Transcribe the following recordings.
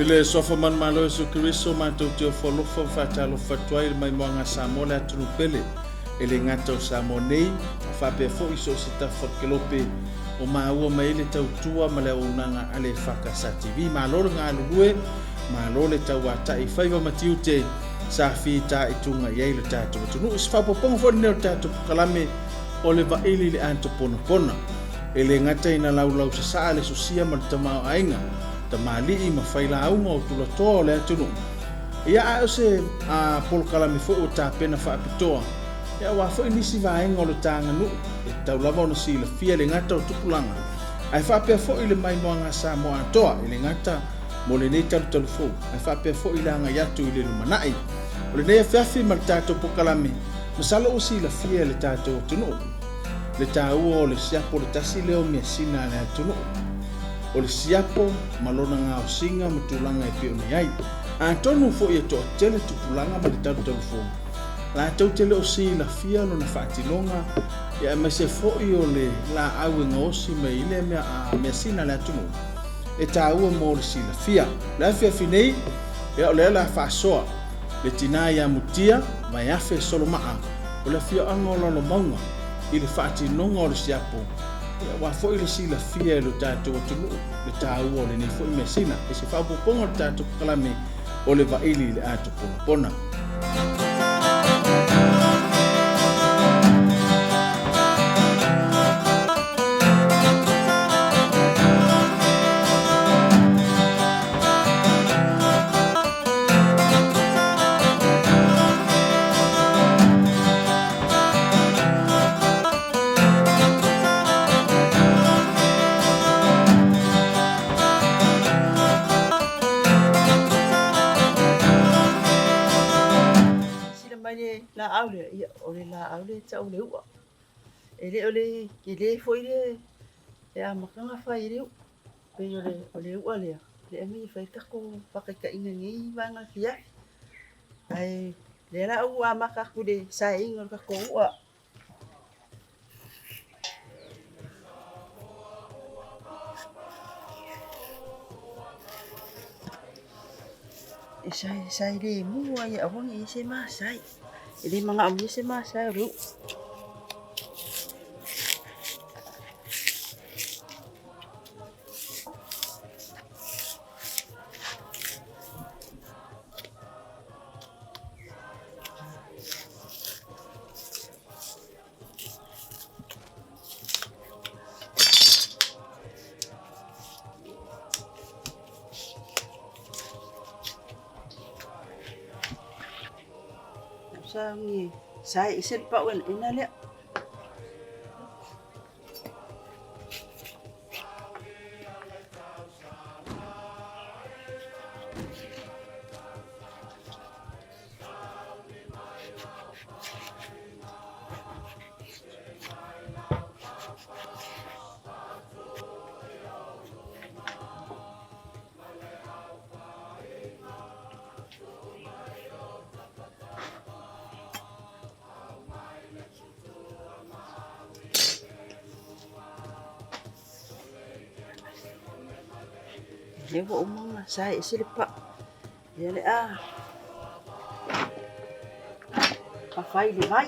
Ile sofa man malo Yesu Kristo mātou te o wholofa whātalo whatua i mai moanga Samoa le atunu pele. Ele ngata o Samoa nei, a whapea fo iso si ta whakelope o maua mai le tautua ma le unanga ale whakasa TV. Malo ngā lulue, malo le tau ata i whaiva matiu te sa whita i tunga iei le tātou atunu. Isi whapoponga fo neo tātou pukalame o le Vaili le Atoponapona. Ele ngata ina laulau sa saa le susia ma le tamao ainga. Ta mali i mawhaila aunga o tula toa le atunu. Ia au se polkala mi fo o ta pena whaapitoa. Ia wafo inisi vaenga o le tanga nu. E tau lava ona si le fia le ngata o tupulanga. Ai whapea fo i le mai moanga Samoa atoa i le ngata mo le nei talu talu fo. Ai whapea fo i le anga yatu i le lumanai. O le nei fiafi ma le tātou pokalame. Masala o si le fia le tātou atunu. Le tāua o le siapo le tasi leo mea sina le atunu. O le siapo malona ngā o singa matulanga e peo ni ai. A tonu fo i ato tele tupulanga ma le talu talu fo. La tau tele o si la fia no na whaatilonga. Ia me se fo i o le la au e ngaosi me ile mea sina le atunu. E tā ua mo le si la fia. La fia finei, ia o le la whaasoa. Le tina ia Mutia, Vaeafe Solomaa. O le fia angolo lo maunga. I le whaatilonga o le siapo. Wa fo ile si la fia lo tātou atunu le tāua o le nei fo i mea sina e se whapoponga le tātou kalame o le Vaili le Atoponapona. La aule ia ole la aule tsa ole ua ele ole kile foi le ya makanga fai le pe ole ua le ami fai ta ko pakaka inga ngi vanga fia ai le la ua maka ku de sa inga ka ko ua sai le mu ai awang i se ma sai ele mga ami se ma sai ru ni sai isen pa wen ina le le vo umanga sai isen pa ya le a fai le vai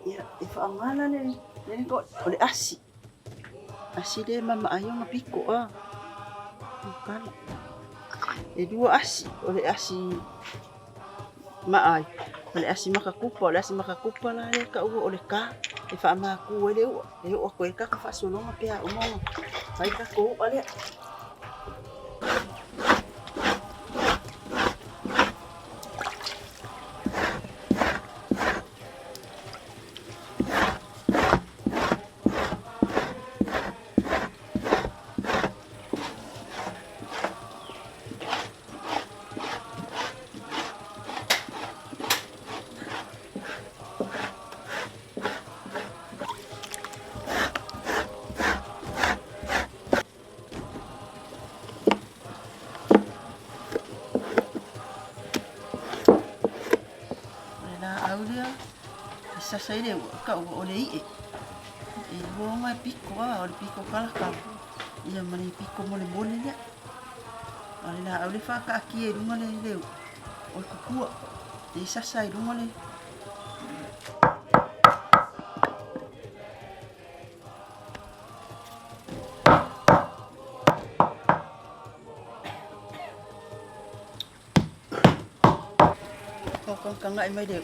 ya if angala le ko ole asi de mama ayo ngapiko bukan e dua asi ole asi maai ole asi makakupa la le ka u ole ka e fa ma ku ele o ko ka fa solonga pe a mo vai ka ko ole sasa ile ka ole I e bonga piko o le piko kala ia mani piko mole le ale la ole fa ka ki e runga le o kukua e sasa I runga le kang ai mai de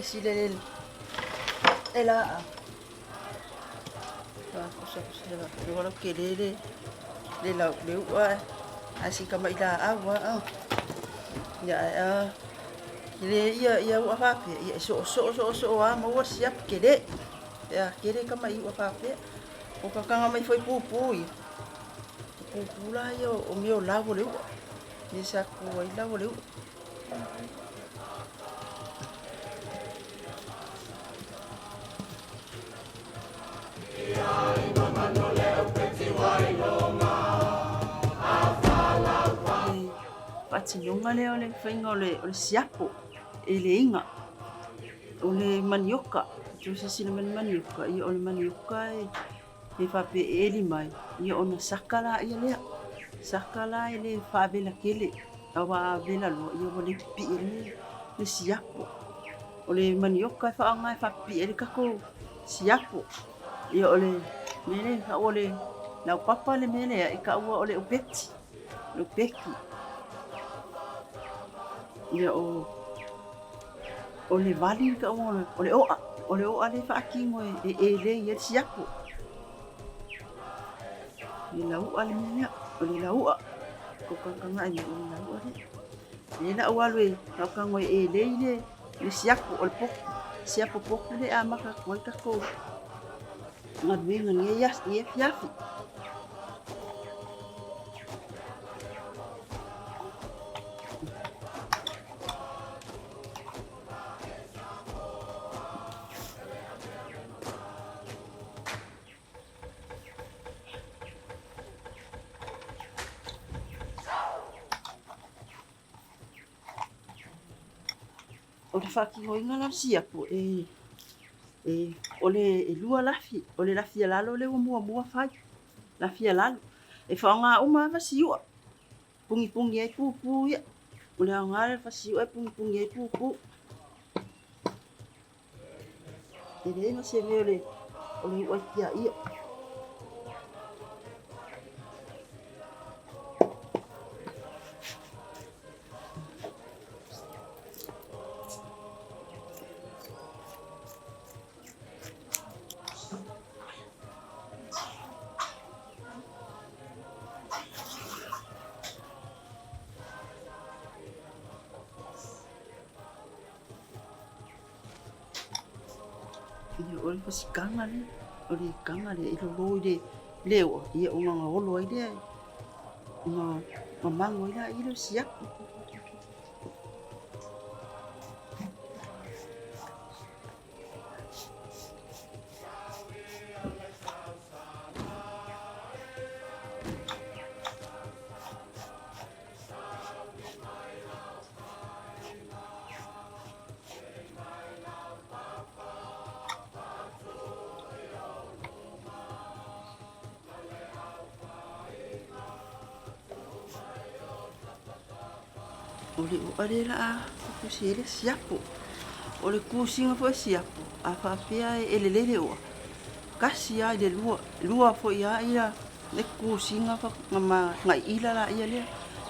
sile ela so lo que le la le wa así kama ila agua ya le ia wa fa pe so wa mo wa siap kede ya kede kama I wa fa pe o kanga mai foi pu la yo o mio lago le ni sa ko ila le Patilunga le ole whainga ole siapo e le inga ole manioka tu sisina manioka I ole manioka e whape e li mai I ona sakala I lea sakala I le whaabela kele awa vela lo I ole pi le siapo ole manioka whaanga e whapi e le kako siapo I ole mele ka ole na papa le mele e ka ua ole upeti upeki ia o le vali ka ole oa le whaakingo e le ia siapo le lau ale mea o le lau ko kanga ai o le lau le na ua le lau kango e le siapo o le poko siapo poko le a maka koi kako ngaduenga ni ia fiafi o le whakihoinga la siapo o le lua lafi o le lafi alalo le mua whai lafi alalo e whaonga uma whasiua pungi ai pupu ia o le angare whasiua e pungi ai pupu e le ma se me o le uaitia ia o le pasikanga le o le kanga le I lo le leo ia o nganga olo ai le ma mango ila I lo siapo o le uare la kusile siapo o le kusinga fo siapo a whapea e lelele oa kasi ai le lua fo ia ia le kusinga fa ngai ila la ia le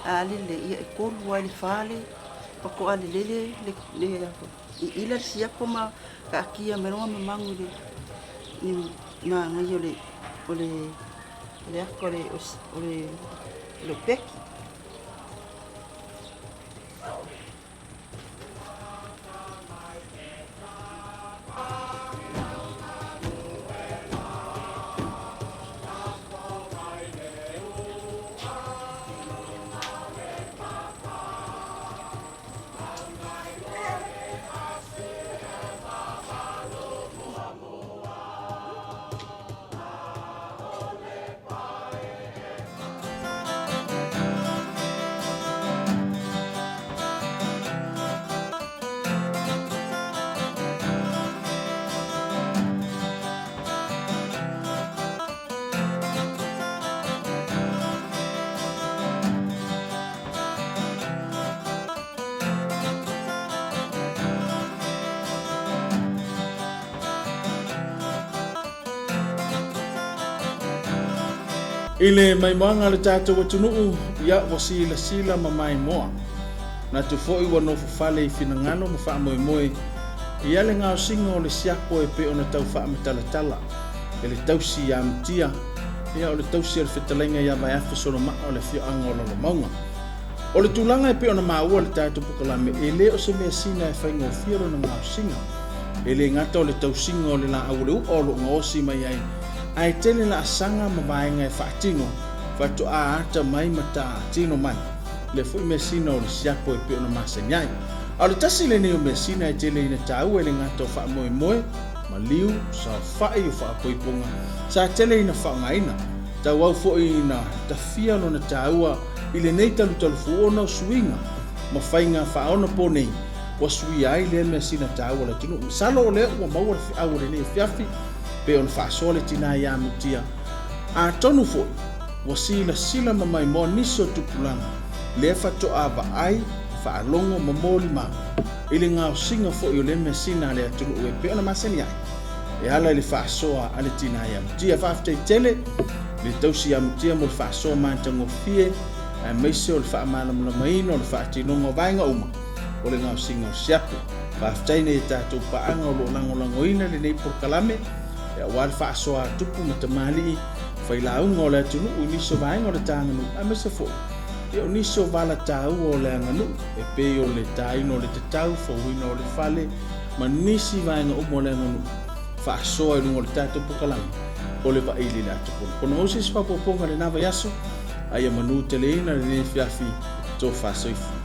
a lele ia e kolu ai le fale pako a lelele le ila siapo ma ka kia meronga mamangu le ni ma ngai o le akore o le peki Ile mai moanga le tātou atunuu ia wasila ma mai moa. Na tu foi wano fufale I finangano ma wha moe ia le ngao singa o le siako e pe ona tau wha amatalatala. E le tausi ia Mutia ia o le tausi le whetalenga ia Vaeafe Solomaa o le whioanga o lalo maunga. O le tūlanga e pe ona maua le tātou pukalame e le o se mea sina e whainga o whiaro na ngao singa. E le ngata o le tausinga o le la au le o lo ngosi mai ai. Ai tele la asanga ma vaenga e whaatino, whatu a ata mai mata atino mai. Le fui mesina o le siapo e pe ona masanyai. A le tasi le neo mesina e tele ina tau e le ngata o wha moe, ma liu, sa whai o wha poiponga, sa tele ina wha ngaina. Tau au fo ina tawhia no na taua I le nei talu fuona o suinga, ma whainga wha ona po nei, wa sui ai le mesina taua la tunu. Salo o leo wa maua le fi au le nei fiafi, pe on whaasole tina ia Mutia. A tonu fo, wa sila ma mai mo niso tupulanga, le whato a ai, whaalongo ma moli ma. Ili ngao singa fo I o le mesina le atunu ue pe ona masani ai. E ala le whaasoa ale tina ia Mutia whaaftai tele, le tausi ia Mutia mo le whaasoa mantango fie, a meise o le whaamala maino o le whaatinonga vaenga uma, o le ngao singa o siapo. Whaaftai ne tātou paanga o lo langolangoina le nei porkalame, e wal whaasoa tupu matamali whai launga o le atunu u niso vaenga o le tānganu a mesa fo. E o niso vala tāu o le anganu e pe o le tāino o le te tau whauina o le whale ma nisi vaenga o le anganu whaasoa I lungo le tātou pukalami o le Vaili le Atoponapona. Kono ose si papoponga le nawa yaso ai a manu teleina le ne fiafi tō whaasoifu.